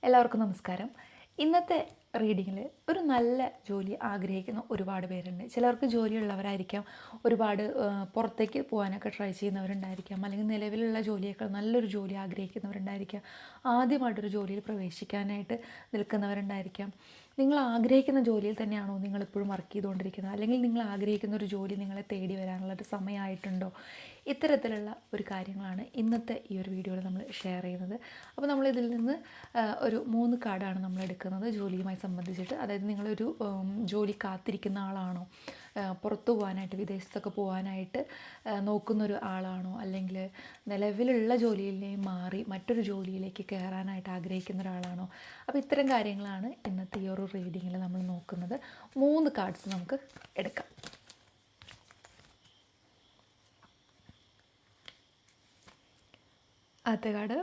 എല്ലാവർക്കും നമസ്കാരം. ഇന്നത്തെ റീഡിങ്ങിൽ ഒരു നല്ല ജോലി ആഗ്രഹിക്കുന്ന ഒരുപാട് പേരുണ്ട്. ചിലർക്ക് ജോലിയുള്ളവരായിരിക്കാം, ഒരുപാട് പുറത്തേക്ക് പോകാനൊക്കെ ട്രൈ ചെയ്യുന്നവരുണ്ടായിരിക്കാം, അല്ലെങ്കിൽ നിലവിലുള്ള ജോലിയേക്കാൾ നല്ലൊരു ജോലി ആഗ്രഹിക്കുന്നവരുണ്ടായിരിക്കാം, ആദ്യമായിട്ടൊരു ജോലിയിൽ പ്രവേശിക്കാനായിട്ട് നിൽക്കുന്നവരുണ്ടായിരിക്കാം. നിങ്ങൾ ആഗ്രഹിക്കുന്ന ജോലിയിൽ തന്നെയാണോ നിങ്ങളിപ്പോഴും വർക്ക് ചെയ്തുകൊണ്ടിരിക്കുന്നത്, അല്ലെങ്കിൽ നിങ്ങൾ ആഗ്രഹിക്കുന്ന ഒരു ജോലി നിങ്ങളെ തേടി വരാനുള്ളൊരു സമയമായിട്ടുണ്ടോ? ഇത്തരത്തിലുള്ള ഒരു കാര്യങ്ങളാണ് ഇന്നത്തെ ഈ ഒരു വീഡിയോയിൽ നമ്മൾ ഷെയർ ചെയ്യുന്നത്. അപ്പോൾ നമ്മളിതിൽ നിന്ന് ഒരു 3 കാർഡാണ് നമ്മൾ എടുക്കുന്നത് ജോലിയുമായി സംബന്ധിച്ചിട്ട്. അതായത് നിങ്ങളൊരു ജോലി കാത്തിരിക്കുന്ന ആളാണോ, പുറത്തു പോകാനായിട്ട് വിദേശത്തൊക്കെ പോകാനായിട്ട് നോക്കുന്നൊരു ആളാണോ, അല്ലെങ്കിൽ നിലവിലുള്ള ജോലിയിൽ മാറി മറ്റൊരു ജോലിയിലേക്ക് കയറാനായിട്ട് ആഗ്രഹിക്കുന്ന ഒരാളാണോ? അപ്പോൾ ഇത്തരം കാര്യങ്ങളാണ് ഇന്നത്തെ ഈ ഒരു റീഡിങ്ങിൽ നമ്മൾ നോക്കുന്നത്. 3 കാർഡ്സ് നമുക്ക് എടുക്കാം. ആദ്യത്തെ കാർഡ്,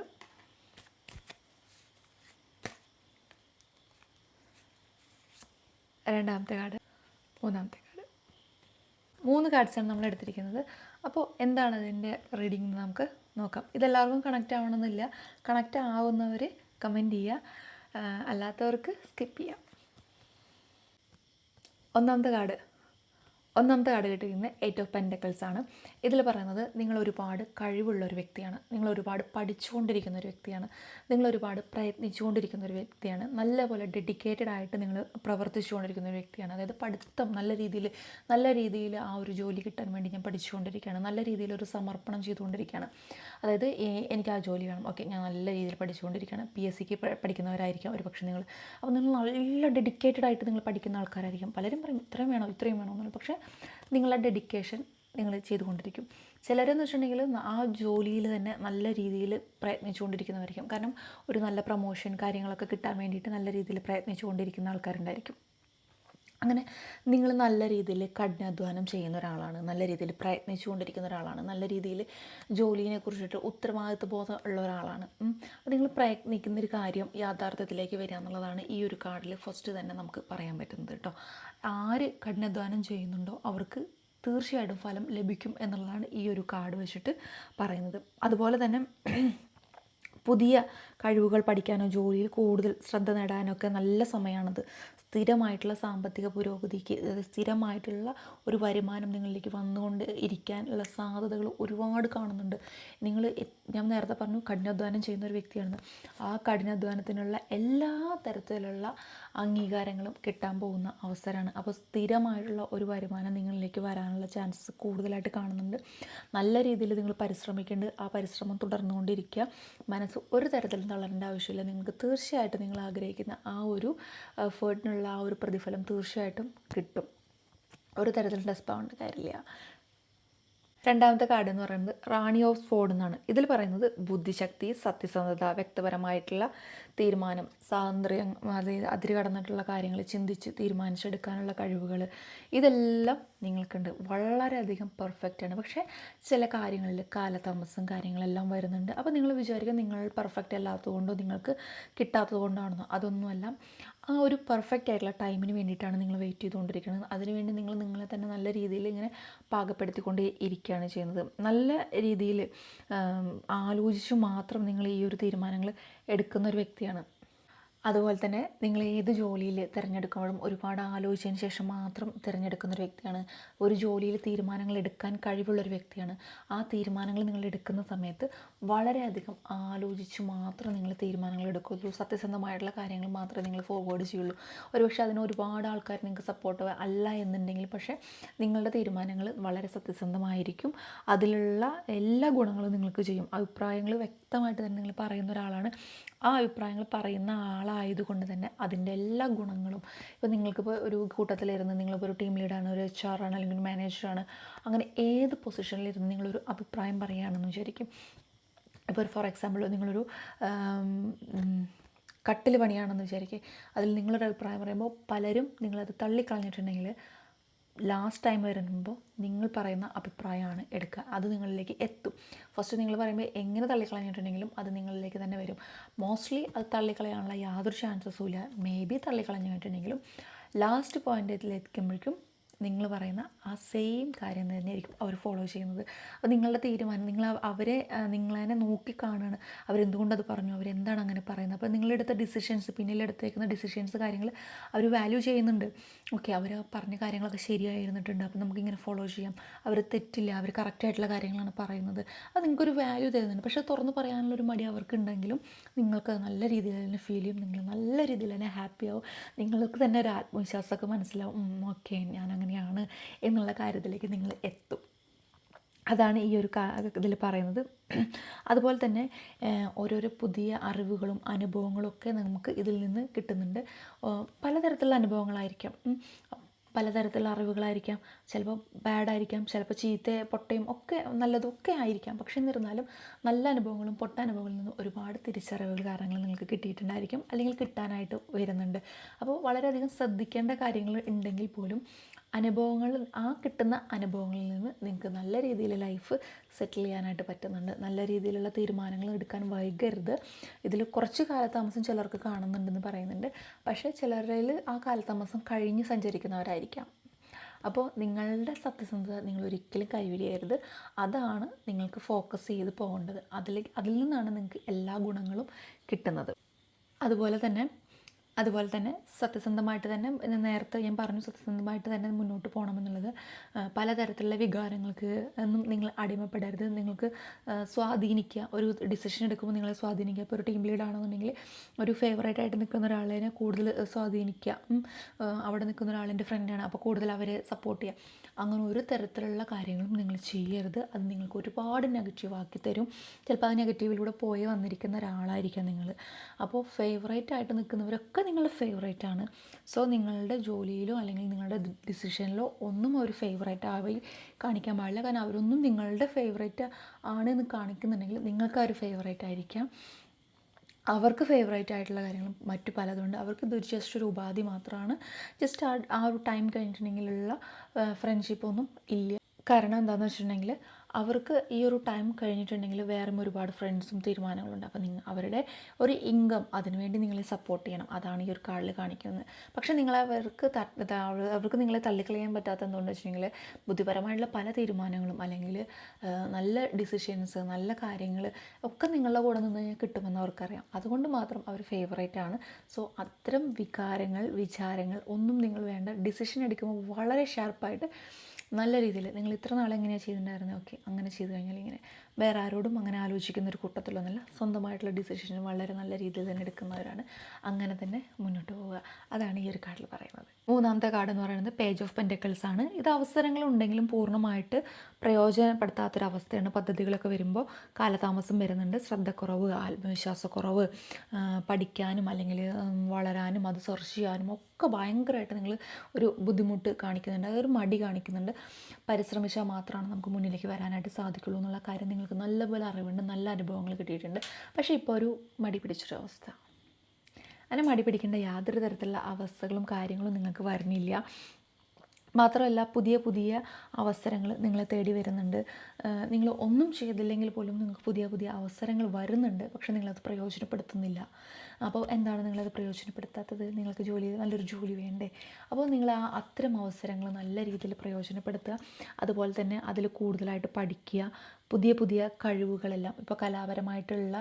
രണ്ടാമത്തെ കാർഡ്, മൂന്നാമത്തെ കാർഡ്. 3 കാർഡ്സാണ് നമ്മൾ എടുത്തിരിക്കുന്നത്. അപ്പോൾ എന്താണ് അതിൻ്റെ റീഡിംഗ് എന്ന് നമുക്ക് നോക്കാം. ഇതെല്ലാവർക്കും കണക്റ്റ് ആവണമെന്നില്ല. കണക്റ്റ് ആവുന്നവർ കമൻറ്റ് ചെയ്യുക, അല്ലാത്തവർക്ക് സ്കിപ്പ് ചെയ്യാം. ഒന്നാമത്തെ കാർഡ് കിട്ടിയിരിക്കുന്നത് 8 ഓഫ് പെൻറ്റക്കിൾസ് ആണ്. ഇതിൽ പറയുന്നത് നിങ്ങൾ ഒരുപാട് കഴിവുള്ള ഒരു വ്യക്തിയാണ്, നിങ്ങൾ ഒരുപാട് പഠിച്ചുകൊണ്ടിരിക്കുന്ന ഒരു വ്യക്തിയാണ്, നിങ്ങൾ ഒരുപാട് പ്രയത്നിച്ചുകൊണ്ടിരിക്കുന്ന ഒരു വ്യക്തിയാണ്, നല്ലപോലെ ഡെഡിക്കേറ്റഡ് ആയിട്ട് നിങ്ങൾ പ്രവർത്തിച്ചുകൊണ്ടിരിക്കുന്ന ഒരു വ്യക്തിയാണ്. അതായത് പഠിത്തം നല്ല രീതിയിൽ ആ ഒരു ജോലി കിട്ടാൻ വേണ്ടി ഞാൻ പഠിച്ചുകൊണ്ടിരിക്കുകയാണ്, നല്ല രീതിയിൽ ഒരു സമർപ്പണം ചെയ്തുകൊണ്ടിരിക്കുകയാണ്. അതായത് എനിക്ക് ആ ജോലി വേണം, ഓക്കെ, ഞാൻ നല്ല രീതിയിൽ പഠിച്ചുകൊണ്ടിരിക്കുകയാണ്. PSCക്ക് പഠിക്കുന്നവരായിരിക്കാം ഒരു പക്ഷേ നിങ്ങൾ. അപ്പോൾ നിങ്ങൾ നല്ല ഡെഡിക്കേറ്റഡ് ആയിട്ട് നിങ്ങൾ പഠിക്കുന്ന ആൾക്കാരായിരിക്കും. പലരും പറയും ഇത്രയും വേണോ എന്നുള്ളത്. പക്ഷേ നിങ്ങളുടെ ഡെഡിക്കേഷൻ നിങ്ങൾ ചെയ്തുകൊണ്ടിരിക്കും. ചിലരെന്ന് വെച്ചിട്ടുണ്ടെങ്കിൽ ആ ജോലിയിൽ തന്നെ നല്ല രീതിയിൽ പ്രയത്നിച്ചുകൊണ്ടിരിക്കുന്നവരായിരിക്കും. കാരണം ഒരു നല്ല പ്രൊമോഷൻ കാര്യങ്ങളൊക്കെ കിട്ടാൻ വേണ്ടിയിട്ട് നല്ല രീതിയിൽ പ്രയത്നിച്ചുകൊണ്ടിരിക്കുന്ന ആൾക്കാരുണ്ടായിരിക്കും. അങ്ങനെ നിങ്ങൾ നല്ല രീതിയിൽ കഠിനാധ്വാനം ചെയ്യുന്ന ഒരാളാണ്, നല്ല രീതിയിൽ പ്രയത്നിച്ചുകൊണ്ടിരിക്കുന്ന ഒരാളാണ്, നല്ല രീതിയിൽ ജോലിയെ കുറിച്ചിട്ട് ഉത്തരവാദിത്വ ബോധം ഉള്ള ഒരാളാണ്. അപ്പോൾ നിങ്ങൾ പ്രയത്നിക്കുന്നൊരു കാര്യം യാഥാർത്ഥ്യത്തിലേക്ക് വരിക എന്നുള്ളതാണ് ഈ ഒരു കാർഡിൽ ഫസ്റ്റ് തന്നെ നമുക്ക് പറയാൻ പറ്റുന്നത് കേട്ടോ. ആര് കഠിനാധ്വാനം ചെയ്യുന്നുണ്ടോ അവർക്ക് തീർച്ചയായിട്ടും ഫലം ലഭിക്കും എന്നുള്ളതാണ് ഈ ഒരു കാർഡ് വെച്ചിട്ട് പറയുന്നത്. അതുപോലെ തന്നെ പുതിയ കഴിവുകൾ പഠിക്കാനോ ജോലിയിൽ കൂടുതൽ ശ്രദ്ധ നേടാനൊക്കെ നല്ല സമയമാണത്. സ്ഥിരമായിട്ടുള്ള സാമ്പത്തിക പുരോഗതിക്ക്, സ്ഥിരമായിട്ടുള്ള ഒരു വരുമാനം നിങ്ങളിലേക്ക് വന്നുകൊണ്ട് ഇരിക്കാനുള്ള സാധ്യതകൾ ഒരുപാട് കാണുന്നുണ്ട്. ഞാൻ നേരത്തെ പറഞ്ഞു കഠിനാധ്വാനം ചെയ്യുന്ന ഒരു വ്യക്തിയാണെന്ന്. ആ കഠിനാധ്വാനത്തിനുള്ള എല്ലാ തരത്തിലുള്ള അംഗീകാരങ്ങളും കിട്ടാൻ പോകുന്ന അവസരമാണ്. അപ്പോൾ സ്ഥിരമായിട്ടുള്ള ഒരു വരുമാനം നിങ്ങളിലേക്ക് വരാനുള്ള ചാൻസസ് കൂടുതലായിട്ട് കാണുന്നുണ്ട്. നല്ല രീതിയിൽ നിങ്ങൾ പരിശ്രമിക്കേണ്ടത്, ആ പരിശ്രമം തുടർന്നുകൊണ്ടിരിക്കുക. മനസ്സ് ഒരു തരത്തിലും തളരേണ്ട ആവശ്യമില്ല. നിങ്ങൾക്ക് തീർച്ചയായിട്ടും നിങ്ങൾ ആഗ്രഹിക്കുന്ന ആ ഒരു എഫേർട്ടിനുള്ള ആ ഒരു പ്രതിഫലം തീർച്ചയായിട്ടും കിട്ടും. ഒരു തരത്തിലും ഡെസ്പാവേണ്ട കാര്യമില്ല. രണ്ടാമത്തെ കാർഡ് എന്ന് പറയുന്നത് റാണി ഓഫ് സ്പോർഡ് എന്നാണ്. ഇതിൽ പറയുന്നത് ബുദ്ധിശക്തി, സത്യസന്ധത, വ്യക്തിപരമായിട്ടുള്ള തീരുമാനം, സ്വാതന്ത്ര്യം, അതായത് അതിര് കടന്നിട്ടുള്ള കാര്യങ്ങൾ ചിന്തിച്ച് തീരുമാനിച്ചെടുക്കാനുള്ള കഴിവുകൾ, ഇതെല്ലാം നിങ്ങൾക്കുണ്ട്. വളരെയധികം പെർഫെക്റ്റാണ്. പക്ഷേ ചില കാര്യങ്ങളിൽ കാലതാമസം കാര്യങ്ങളെല്ലാം വരുന്നുണ്ട്. അപ്പോൾ നിങ്ങൾ വിചാരിക്കുക നിങ്ങൾ പെർഫെക്റ്റ് അല്ലാത്തതുകൊണ്ടോ നിങ്ങൾക്ക് കിട്ടാത്തത് കൊണ്ടാണെന്നോ. അതൊന്നുമല്ല. ആ ഒരു പെർഫെക്റ്റ് ആയിട്ടുള്ള ടൈമിന് വേണ്ടിയിട്ടാണ് നിങ്ങൾ വെയിറ്റ് ചെയ്തുകൊണ്ടിരിക്കുന്നത്. അതിനുവേണ്ടി നിങ്ങൾ നിങ്ങളെ തന്നെ നല്ല രീതിയിൽ ഇങ്ങനെ പാകപ്പെടുത്തിക്കൊണ്ട് ഇരിക്കുകയാണ് ചെയ്യുന്നത്. നല്ല രീതിയിൽ ആലോചിച്ച് മാത്രം നിങ്ങൾ ഈ ഒരു തീരുമാനങ്ങൾ എടുക്കുന്ന ഒരു വ്യക്തിയാണ്. അതുപോലെ തന്നെ നിങ്ങൾ ഏത് ജോലിയിൽ തിരഞ്ഞെടുക്കുമ്പോഴും ഒരുപാട് ആലോചിച്ചതിന് ശേഷം മാത്രം തിരഞ്ഞെടുക്കുന്നൊരു വ്യക്തിയാണ്. ഒരു ജോലിയിൽ തീരുമാനങ്ങൾ എടുക്കാൻ കഴിവുള്ളൊരു വ്യക്തിയാണ്. ആ തീരുമാനങ്ങൾ നിങ്ങൾ എടുക്കുന്ന സമയത്ത് വളരെയധികം ആലോചിച്ച് മാത്രം നിങ്ങൾ തീരുമാനങ്ങൾ എടുക്കുള്ളൂ. സത്യസന്ധമായിട്ടുള്ള കാര്യങ്ങൾ മാത്രമേ നിങ്ങൾ ഫോർവേഡ് ചെയ്യുള്ളൂ. ഒരുപക്ഷെ അതിന് ഒരുപാട് ആൾക്കാർ നിങ്ങൾക്ക് സപ്പോർട്ട് അല്ല എന്നുണ്ടെങ്കിൽ, പക്ഷേ നിങ്ങളുടെ തീരുമാനങ്ങൾ വളരെ സത്യസന്ധമായിരിക്കും. അതിലുള്ള എല്ലാ ഗുണങ്ങളും നിങ്ങൾക്ക് ചെയ്യും. അഭിപ്രായങ്ങൾ വ്യക്തമായിട്ട് തന്നെ നിങ്ങൾ പറയുന്ന ഒരാളാണ്. ആ അഭിപ്രായങ്ങൾ പറയുന്ന ആളായതുകൊണ്ട് തന്നെ അതിൻ്റെ എല്ലാ ഗുണങ്ങളും, ഇപ്പോൾ നിങ്ങൾക്കിപ്പോൾ ഒരു കൂട്ടത്തിലിരുന്ന് നിങ്ങളിപ്പോൾ ഒരു ടീം ലീഡാണ്, ഒരു HR ആണ്, അല്ലെങ്കിൽ ഒരു മാനേജറാണ്, അങ്ങനെ ഏത് പൊസിഷനിലിരുന്ന് നിങ്ങളൊരു അഭിപ്രായം പറയുകയാണെന്ന് വിചാരിക്കും. ഇപ്പോൾ ഫോർ എക്സാമ്പിൾ നിങ്ങളൊരു കട്ടിൽ പണിയാണെന്ന് വിചാരിക്കുക. അതിൽ നിങ്ങളൊരു അഭിപ്രായം പറയുമ്പോൾ പലരും നിങ്ങളത് തള്ളിക്കളഞ്ഞിട്ടുണ്ടെങ്കിൽ ലാസ്റ്റ് ടൈം വരുമ്പോൾ നിങ്ങൾ പറയുന്ന അഭിപ്രായമാണ് എടുക്കുക. അത് നിങ്ങളിലേക്ക് എത്തും. ഫസ്റ്റ് നിങ്ങൾ പറയുമ്പോൾ എങ്ങനെ തള്ളിക്കളഞ്ഞിട്ടുണ്ടെങ്കിലും അത് നിങ്ങളിലേക്ക് തന്നെ വരും. മോസ്റ്റ്ലി അത് തള്ളിക്കളയാനുള്ള യാതൊരു ചാൻസസും ഇല്ല. മേ ബി തള്ളിക്കളഞ്ഞിട്ടുണ്ടെങ്കിലും ലാസ്റ്റ് പോയിൻ്റിലെത്തുമ്പോഴേക്കും നിങ്ങൾ പറയുന്ന ആ സെയിം കാര്യം തന്നെയായിരിക്കും അവർ ഫോളോ ചെയ്യുന്നത്. അപ്പോൾ നിങ്ങളുടെ തീരുമാനം അവരെ നിങ്ങളതിനെ നോക്കിക്കാണുകയാണ്. അവരെന്തുകൊണ്ടത് പറഞ്ഞു, അവരെന്താണ് അങ്ങനെ പറയുന്നത്. അപ്പോൾ നിങ്ങളെടുത്ത ഡിസിഷൻസ്, പിന്നിലെടുത്തേക്കുന്ന ഡിസിഷൻസ്, കാര്യങ്ങൾ അവർ വാല്യൂ ചെയ്യുന്നുണ്ട്. ഓക്കെ, അവർ പറഞ്ഞ കാര്യങ്ങളൊക്കെ ശരിയായിരുന്നിട്ടുണ്ട്, അപ്പോൾ നമുക്കിങ്ങനെ ഫോളോ ചെയ്യാം. അവർ തെറ്റില്ല, അവർ കറക്റ്റായിട്ടുള്ള കാര്യങ്ങളാണ് പറയുന്നത്. അത് നിങ്ങൾക്കൊരു വാല്യൂ തരുന്നുണ്ട്. പക്ഷേ തുറന്ന് പറയാനുള്ളൊരു മടി അവർക്കുണ്ടെങ്കിലും നിങ്ങൾക്ക് നല്ല രീതിയിൽ തന്നെ ഫീൽ ചെയ്യും. നിങ്ങൾ നല്ല രീതിയിൽ തന്നെ ഹാപ്പി ആവും. നിങ്ങൾക്ക് തന്നെ ഒരു ആത്മവിശ്വാസമൊക്കെ മനസ്സിലാവും. ഓക്കെ, ഞാൻ അങ്ങനെയാണ് എന്നുള്ള കാര്യത്തിലേക്ക് നിങ്ങൾ എത്തും. അതാണ് ഈ ഒരു ഇതിൽ പറയുന്നത്. അതുപോലെ തന്നെ ഓരോരോ പുതിയ അറിവുകളും അനുഭവങ്ങളും ഒക്കെ നമുക്ക് ഇതിൽ നിന്ന് കിട്ടുന്നുണ്ട്. പലതരത്തിലുള്ള അനുഭവങ്ങളായിരിക്കാം, പലതരത്തിലുള്ള അറിവുകളായിരിക്കാം. ചിലപ്പോൾ ബാഡായിരിക്കാം, ചിലപ്പോൾ ചീത്തയും പൊട്ടയും ഒക്കെ നല്ലതും ഒക്കെ ആയിരിക്കാം. പക്ഷെ എന്നിരുന്നാലും നല്ല അനുഭവങ്ങളും പൊട്ട അനുഭവങ്ങളിൽ നിന്നും ഒരുപാട് തിരിച്ചറിവുകൾ, കാര്യങ്ങൾ നിങ്ങൾക്ക് കിട്ടിയിട്ടുണ്ടായിരിക്കും, അല്ലെങ്കിൽ കിട്ടാനായിട്ട് വരുന്നുണ്ട്. അപ്പോൾ വളരെയധികം ശ്രദ്ധിക്കേണ്ട കാര്യങ്ങൾ ഉണ്ടെങ്കിൽ പോലും അനുഭവങ്ങൾ, ആ കിട്ടുന്ന അനുഭവങ്ങളിൽ നിന്ന് നിങ്ങൾക്ക് നല്ല രീതിയിൽ ലൈഫ് സെറ്റിൽ ചെയ്യാനായിട്ട് പറ്റുന്നുണ്ട്. നല്ല രീതിയിലുള്ള തീരുമാനങ്ങൾ എടുക്കാൻ വൈകരുത്. ഇതിൽ കുറച്ച് കാലതാമസം ചിലർക്ക് കാണുന്നുണ്ടെന്ന് പറയുന്നുണ്ട്. പക്ഷേ ചിലരിൽ ആ കാലതാമസം കഴിഞ്ഞ് സഞ്ചരിക്കുന്നവരായിരിക്കാം. അപ്പോൾ നിങ്ങളുടെ സത്യസന്ധത നിങ്ങൾ ഒരിക്കലും കൈവിടരുത്. അതാണ് നിങ്ങൾക്ക് ഫോക്കസ് ചെയ്ത് പോകേണ്ടത്. അതിൽ നിന്നാണ് നിങ്ങൾക്ക് എല്ലാ ഗുണങ്ങളും കിട്ടുന്നത്. അതുപോലെ തന്നെ സത്യസന്ധമായിട്ട് തന്നെ, നേരത്തെ ഞാൻ പറഞ്ഞു, സത്യസന്ധമായിട്ട് തന്നെ മുന്നോട്ട് പോകണമെന്നുള്ളത്. പലതരത്തിലുള്ള വികാരങ്ങൾക്ക് ഒന്നും നിങ്ങൾ അടിമപ്പെടരുത്. നിങ്ങൾക്ക് സ്വാധീനിക്കുക, ഒരു ഡിസിഷൻ എടുക്കുമ്പോൾ നിങ്ങളെ സ്വാധീനിക്കുക. ഇപ്പോൾ ഒരു ടീം ലീഡാണെന്നുണ്ടെങ്കിൽ ഒരു ഫേവറേറ്റായിട്ട് നിൽക്കുന്ന ഒരാളെ കൂടുതൽ സ്വാധീനിക്കുക. അവിടെ നിൽക്കുന്ന ഒരാളിൻ്റെ ഫ്രണ്ടാണ്, അപ്പോൾ കൂടുതൽ അവരെ സപ്പോർട്ട് ചെയ്യുക. അങ്ങനെ ഒരു തരത്തിലുള്ള കാര്യങ്ങളും നിങ്ങൾ ചെയ്യരുത്. അത് നിങ്ങൾക്ക് ഒരുപാട് നെഗറ്റീവ് ആക്കി തരും. ചിലപ്പോൾ ആ നെഗറ്റീവിലൂടെ പോയി വന്നിരിക്കുന്ന ഒരാളായിരിക്കാം നിങ്ങൾ. അപ്പോൾ ഫേവറേറ്റായിട്ട് നിൽക്കുന്നവരൊക്കെ നിങ്ങളുടെ ഫേവറേറ്റാണ്. സോ നിങ്ങളുടെ ജോലിയിലോ അല്ലെങ്കിൽ നിങ്ങളുടെ ഡിസിഷനിലോ ഒന്നും ഒരു ഫേവറേറ്റ് ആയി കാണിക്കാൻ പാടില്ല. കാരണം അവരൊന്നും നിങ്ങളുടെ ഫേവറേറ്റ് ആണെന്ന് കാണിക്കുന്നുണ്ടെങ്കിൽ നിങ്ങൾക്ക് ആ ഒരു ഫേവറേറ്റ് ആയിരിക്കാം. അവർക്ക് ഫേവറേറ്റ് ആയിട്ടുള്ള കാര്യങ്ങളും മറ്റു പലതുണ്ട്. അവർക്ക് ഇത് ജസ്റ്റ് ഒരു ഉപാധി മാത്രമാണ്. ജസ്റ്റ് ആ ഒരു ടൈം കഴിഞ്ഞിട്ടുണ്ടെങ്കിലുള്ള ഫ്രണ്ട്ഷിപ്പൊന്നും ഇല്ല. കാരണം എന്താണെന്ന് വെച്ചിട്ടുണ്ടെങ്കിൽ അവർക്ക് ഈ ഒരു ടൈം കഴിഞ്ഞിട്ടുണ്ടെങ്കിൽ വേറെ ഒരുപാട് ഫ്രണ്ട്സും തീരുമാനങ്ങളുണ്ട്. അപ്പോൾ അവരുടെ ഒരു ഇൻകം, അതിനുവേണ്ടി നിങ്ങളെ സപ്പോർട്ട് ചെയ്യണം. അതാണ് ഈ ഒരു കാർഡിൽ കാണിക്കുന്നത്. പക്ഷേ അവർക്ക് നിങ്ങളെ തള്ളിക്കളയാൻ പറ്റാത്ത എന്തുകൊണ്ടെന്ന് വെച്ചിട്ടുണ്ടെങ്കിൽ ബുദ്ധിപരമായിട്ടുള്ള പല തീരുമാനങ്ങളും, അല്ലെങ്കിൽ നല്ല ഡിസിഷൻസ്, നല്ല കാര്യങ്ങൾ ഒക്കെ നിങ്ങളുടെ കൂടെ നിന്ന് കഴിഞ്ഞാൽ കിട്ടുമെന്ന് അവർക്കറിയാം. അതുകൊണ്ട് മാത്രം അവർ ഫേവറേറ്റ് ആണ്. സോ അത്തരം വികാരങ്ങൾ, വിചാരങ്ങൾ ഒന്നും നിങ്ങൾ വേണ്ട. ഡിസിഷൻ എടുക്കുമ്പോൾ വളരെ ഷാർപ്പായിട്ട് നല്ല രീതിയിൽ നിങ്ങൾ ഇത്ര നാൾ എങ്ങനെയാണ് ചെയ്തിട്ടുണ്ടായിരുന്നത്, ഓക്കെ അങ്ങനെ ചെയ്തു കഴിഞ്ഞാൽ ഇങ്ങനെ, വേറെ ആരോടും അങ്ങനെ ആലോചിക്കുന്ന ഒരു കൂട്ടത്തിലൊന്നുമില്ല. സ്വന്തമായിട്ടുള്ള ഡിസിഷൻ വളരെ നല്ല രീതിയിൽ തന്നെ എടുക്കുന്നവരാണ്. അങ്ങനെ തന്നെ മുന്നോട്ട് പോവുക. അതാണ് ഈ ഒരു കാർഡിൽ പറയുന്നത്. മൂന്നാമത്തെ കാർഡ് എന്ന് പറയുന്നത് പേജ് ഓഫ് പെൻറ്റക്കിൾസ് ആണ്. ഇത് അവസരങ്ങളുണ്ടെങ്കിലും പൂർണ്ണമായിട്ട് പ്രയോജനപ്പെടുത്താത്തൊരവസ്ഥയാണ്. പദ്ധതികളൊക്കെ വരുമ്പോൾ കാലതാമസം വരുന്നുണ്ട്. ശ്രദ്ധക്കുറവ്, ആത്മവിശ്വാസക്കുറവ്, പഠിക്കാനും അല്ലെങ്കിൽ വളരാനും അത് സെർച്ച് ചെയ്യാനും ഒക്കെ ഭയങ്കരമായിട്ട് നിങ്ങൾ ഒരു ബുദ്ധിമുട്ട് കാണിക്കുന്നുണ്ട്. അതൊരു മടി കാണിക്കുന്നുണ്ട്. പരിശ്രമിച്ചാൽ മാത്രമാണ് നമുക്ക് മുന്നിലേക്ക് വരാനായിട്ട് സാധിക്കുള്ളൂ എന്നുള്ള കാര്യം നിങ്ങൾക്ക് നല്ലപോലെ അറിവുണ്ട്, നല്ല അനുഭവങ്ങൾ കിട്ടിയിട്ടുണ്ട്. പക്ഷേ ഇപ്പോൾ ഒരു മടി പിടിച്ചൊരവസ്ഥ. അങ്ങനെ മടി പിടിക്കേണ്ട യാതൊരു തരത്തിലുള്ള അവസ്ഥകളും കാര്യങ്ങളും നിങ്ങൾക്ക് വരുന്നില്ല. മാത്രമല്ല പുതിയ പുതിയ അവസരങ്ങൾ നിങ്ങളെ തേടി വരുന്നുണ്ട്. നിങ്ങൾ ഒന്നും ചെയ്തില്ലെങ്കിൽ പോലും നിങ്ങൾക്ക് പുതിയ പുതിയ അവസരങ്ങൾ വരുന്നുണ്ട്. പക്ഷേ നിങ്ങളത് പ്രയോജനപ്പെടുത്തുന്നില്ല. അപ്പോൾ എന്താണ് നിങ്ങളത് പ്രയോജനപ്പെടുത്താത്തത്? നിങ്ങൾക്ക് നല്ലൊരു ജോലി വേണ്ടേ? അപ്പോൾ നിങ്ങൾ അത്തരം അവസരങ്ങൾ നല്ല രീതിയിൽ പ്രയോജനപ്പെടുത്തുക. അതുപോലെ തന്നെ അതിൽ കൂടുതലായിട്ട് പഠിക്കുക. പുതിയ പുതിയ കഴിവുകളെല്ലാം, ഇപ്പോൾ കലാപരമായിട്ടുള്ള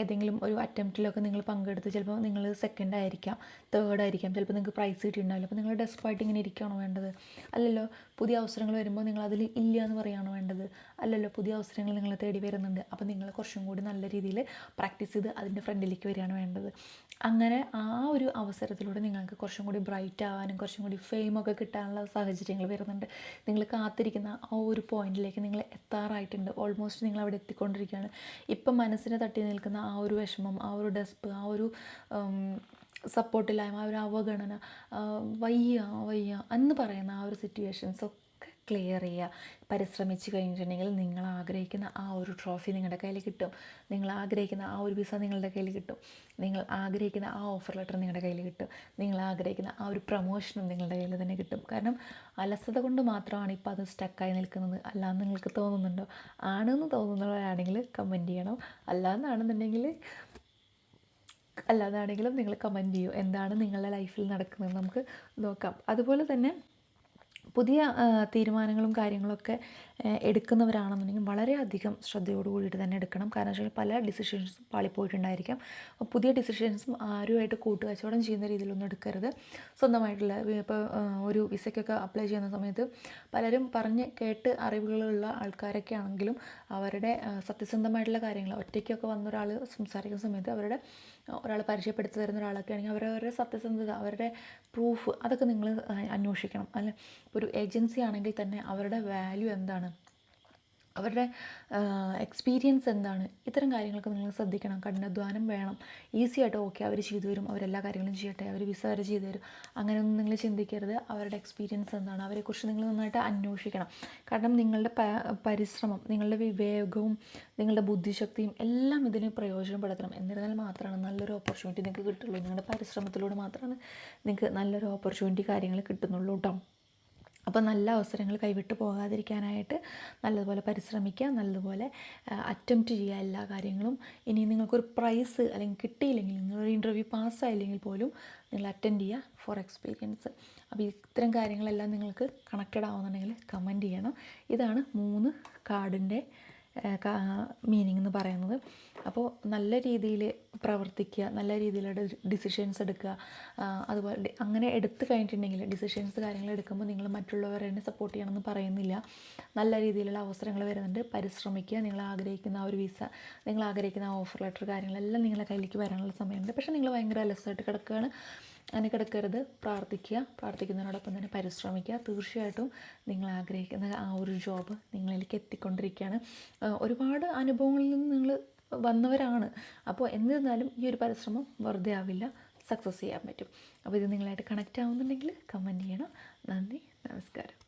ഏതെങ്കിലും ഒരു അറ്റംപ്റ്റിലൊക്കെ നിങ്ങൾ പങ്കെടുത്ത് ചിലപ്പോൾ നിങ്ങൾ സെക്കൻഡ് ആയിരിക്കാം, തേർഡ് ആയിരിക്കാം, ചിലപ്പോൾ നിങ്ങൾക്ക് പ്രൈസ് കിട്ടിയിട്ടുണ്ടാവില്ല. അപ്പോൾ നിങ്ങൾ ഡെസ്പായിട്ട് ഇങ്ങനെ ഇരിക്കുകയാണോ വേണ്ടത്? അല്ലല്ലോ. പുതിയ അവസരങ്ങൾ വരുമ്പോൾ നിങ്ങൾ അതിൽ ഇല്ല എന്ന് പറയുകയാണോ വേണ്ടത്? അല്ലല്ലോ. പുതിയ അവസരങ്ങൾ നിങ്ങളെ തേടി വരുന്നുണ്ട്. അപ്പോൾ നിങ്ങൾ കുറച്ചും കൂടി നല്ല രീതിയിൽ പ്രാക്ടീസ് ചെയ്ത് അതിൻ്റെ ഫ്രണ്ടിലേക്ക് വരികയാണ് വേണ്ടത്. അങ്ങനെ ആ ഒരു അവസരത്തിലൂടെ നിങ്ങൾക്ക് കുറച്ചും കൂടി ബ്രൈറ്റ് ആവാനും കുറച്ചും കൂടി ഫെയിമൊക്കെ കിട്ടാനുള്ള സാഹചര്യങ്ങൾ വരുന്നുണ്ട്. നിങ്ങൾ കാത്തിരിക്കുന്ന ആ ഒരു പോയിന്റിലേക്ക് നിങ്ങൾ എത്താറായിട്ടുണ്ട്. ഓൾമോസ്റ്റ് നിങ്ങൾ അവിടെ എത്തിക്കൊണ്ടിരിക്കുകയാണ്. ഇപ്പം മനസ്സിനെ തട്ടി നിൽക്കുന്ന ആ ഒരു വിഷമം, ആ ഒരു ഡെസ്പ്, ആ ഒരു സപ്പോർട്ടില്ലായ്മ, ആ ഒരു അവഗണന, വയ്യ എന്ന് പറയുന്ന ആ ഒരു സിറ്റുവേഷൻസൊക്കെ ക്ലിയർ ചെയ്യുക. പരിശ്രമിച്ച് കഴിഞ്ഞിട്ടുണ്ടെങ്കിൽ നിങ്ങൾ ആഗ്രഹിക്കുന്ന ആ ഒരു ട്രോഫി നിങ്ങളുടെ കയ്യിൽ കിട്ടും. നിങ്ങൾ ആഗ്രഹിക്കുന്ന ആ ഒരു വിസ നിങ്ങളുടെ കയ്യിൽ കിട്ടും. നിങ്ങൾ ആഗ്രഹിക്കുന്ന ആ ഓഫർ ലെറ്റർ നിങ്ങളുടെ കയ്യിൽ കിട്ടും. നിങ്ങൾ ആഗ്രഹിക്കുന്ന ആ ഒരു പ്രൊമോഷനും നിങ്ങളുടെ കയ്യിൽ തന്നെ കിട്ടും. കാരണം അലസത കൊണ്ട് മാത്രമാണ് ഇപ്പോൾ അത് സ്റ്റക്കായി നിൽക്കുന്നത്. അല്ലാന്ന് നിങ്ങൾക്ക് തോന്നുന്നുണ്ടോ? ആണെന്ന് തോന്നുന്നവരാണെങ്കിൽ കമൻറ്റ് ചെയ്യണം. അല്ലാതാണെങ്കിലും നിങ്ങൾ കമൻറ്റ് ചെയ്യൂ. എന്താണ് നിങ്ങളുടെ ലൈഫിൽ നടക്കുന്നതെന്ന് നമുക്ക് നോക്കാം. അതുപോലെ തന്നെ പുതിയ തീരുമാനങ്ങളും കാര്യങ്ങളൊക്കെ എടുക്കുന്നവരാണെന്നുണ്ടെങ്കിൽ വളരെയധികം ശ്രദ്ധയോട് കൂടിയിട്ട് തന്നെ എടുക്കണം. കാരണം വെച്ചാൽ പല ഡിസിഷൻസും പാളിപ്പോയിട്ടുണ്ടായിരിക്കാം. അപ്പോൾ പുതിയ ഡിസിഷൻസും ആരുമായിട്ട് കൂട്ടുകച്ചവടം ചെയ്യുന്ന രീതിയിലൊന്നും എടുക്കരുത്. സ്വന്തമായിട്ടുള്ള ഇപ്പോൾ ഒരു വിസയ്ക്കൊക്കെ അപ്ലൈ ചെയ്യുന്ന സമയത്ത് പലരും പറഞ്ഞ് കേട്ട് അറിവുകളുള്ള ആൾക്കാരൊക്കെ ആണെങ്കിലും അവരുടെ സത്യസന്ധമായിട്ടുള്ള കാര്യങ്ങൾ ഒറ്റയ്ക്കൊക്കെ വന്നൊരാൾ സംസാരിക്കുന്ന സമയത്ത് ഒരാൾ പരിചയപ്പെടുത്തി തരുന്ന ഒരാളൊക്കെ ആണെങ്കിൽ അവരവരുടെ സത്യസന്ധത, അവരുടെ പ്രൂഫ് അതൊക്കെ നിങ്ങൾ അന്വേഷിക്കണം. അല്ലെ, ഒരു ഏജൻസി ആണെങ്കിൽ തന്നെ അവരുടെ വാല്യൂ എന്താണ്, അവരുടെ എക്സ്പീരിയൻസ് എന്താണ്, ഇത്തരം കാര്യങ്ങളൊക്കെ നിങ്ങൾ ശ്രദ്ധിക്കണം. കഠിനാധ്വാനം വേണം. ഈസി ആയിട്ട് ഓക്കെ അവർ ചെയ്തു തരും, അവരെല്ലാ കാര്യങ്ങളും ചെയ്യട്ടെ, അവർ വിസ വരെ ചെയ്തു തരും, അങ്ങനെയൊന്നും നിങ്ങൾ ചിന്തിക്കരുത്. അവരുടെ എക്സ്പീരിയൻസ് എന്താണ്, അവരെക്കുറിച്ച് നിങ്ങൾ നന്നായിട്ട് അന്വേഷിക്കണം. കാരണം നിങ്ങളുടെ പരിശ്രമം, നിങ്ങളുടെ വിവേകവും നിങ്ങളുടെ ബുദ്ധിശക്തിയും എല്ലാം ഇതിന് പ്രയോജനപ്പെടുത്തണം. എന്നിരുന്നാൽ മാത്രമാണ് നല്ലൊരു ഓപ്പർച്യൂണിറ്റി നിങ്ങൾക്ക് കിട്ടുള്ളൂ. നിങ്ങളുടെ പരിശ്രമത്തിലൂടെ മാത്രമാണ് നിങ്ങൾക്ക് നല്ലൊരു ഓപ്പർച്യൂണിറ്റി കാര്യങ്ങൾ കിട്ടുന്നുള്ളൂ കേട്ടോ. അപ്പോൾ നല്ല അവസരങ്ങൾ കൈവിട്ട് പോകാതിരിക്കാനായിട്ട് നല്ലതുപോലെ പരിശ്രമിക്കുക, നല്ലതുപോലെ അറ്റംപ്റ്റ് ചെയ്യുക എല്ലാ കാര്യങ്ങളും. ഇനി നിങ്ങൾക്കൊരു പ്രൈസ് അല്ലെങ്കിൽ കിട്ടിയില്ലെങ്കിൽ, നിങ്ങളൊരു ഇൻ്റർവ്യൂ പാസ്സായില്ലെങ്കിൽ പോലും നിങ്ങൾ അറ്റൻഡ് ചെയ്യുക ഫോർ എക്സ്പീരിയൻസ്. അപ്പോൾ ഇത്തരം കാര്യങ്ങളെല്ലാം നിങ്ങൾക്ക് കണക്റ്റഡ് ആവുന്നുണ്ടെങ്കിൽ കമൻറ്റ് ചെയ്യണം. ഇതാണ് 3 കാർഡിൻ്റെ മീനിങ് എന്ന് പറയുന്നത്. അപ്പോൾ നല്ല രീതിയിൽ പ്രവർത്തിക്കുക, നല്ല രീതിയിലുള്ള ഡിസിഷൻസ് എടുക്കുക. അതുപോലെ അങ്ങനെ എടുത്തു കഴിഞ്ഞിട്ടുണ്ടെങ്കിൽ ഡിസിഷൻസ് കാര്യങ്ങൾ എടുക്കുമ്പോൾ നിങ്ങൾ മറ്റുള്ളവരെ തന്നെ സപ്പോർട്ട് ചെയ്യണമെന്ന് പറയുന്നില്ല. നല്ല രീതിയിലുള്ള അവസരങ്ങൾ വരുന്നുണ്ട്, പരിശ്രമിക്കുക. നിങ്ങൾ ആഗ്രഹിക്കുന്ന ആ ഒരു വിസ, നിങ്ങൾ ആഗ്രഹിക്കുന്ന ആ ഓഫർ ലെറ്റർ കാര്യങ്ങളെല്ലാം നിങ്ങളുടെ കയ്യിലേക്ക് വരാനുള്ള സമയമുണ്ട്. പക്ഷേ നിങ്ങൾ ഭയങ്കര അലസമായിട്ട് കിടക്കുകയാണ്. അങ്ങനെ കിടക്കരുത്. പ്രാർത്ഥിക്കുന്നതിനോടൊപ്പം തന്നെ പരിശ്രമിക്കുക. തീർച്ചയായിട്ടും നിങ്ങൾ ആഗ്രഹിക്കുന്ന ആ ഒരു ജോബ് നിങ്ങളിലേക്ക് എത്തിക്കൊണ്ടിരിക്കുകയാണ്. ഒരുപാട് അനുഭവങ്ങളിൽ നിന്ന് നിങ്ങൾ വന്നവരാണ്. അപ്പോൾ എന്നിരുന്നാലും ഈ ഒരു പരിശ്രമം വെറുതെ ആവില്ല, സക്സസ് ചെയ്യാൻ പറ്റും. അപ്പോൾ ഇത് നിങ്ങളായിട്ട് കണക്റ്റ് ആവുന്നുണ്ടെങ്കിൽ കമൻറ്റ് ചെയ്യണം. നന്ദി, നമസ്കാരം.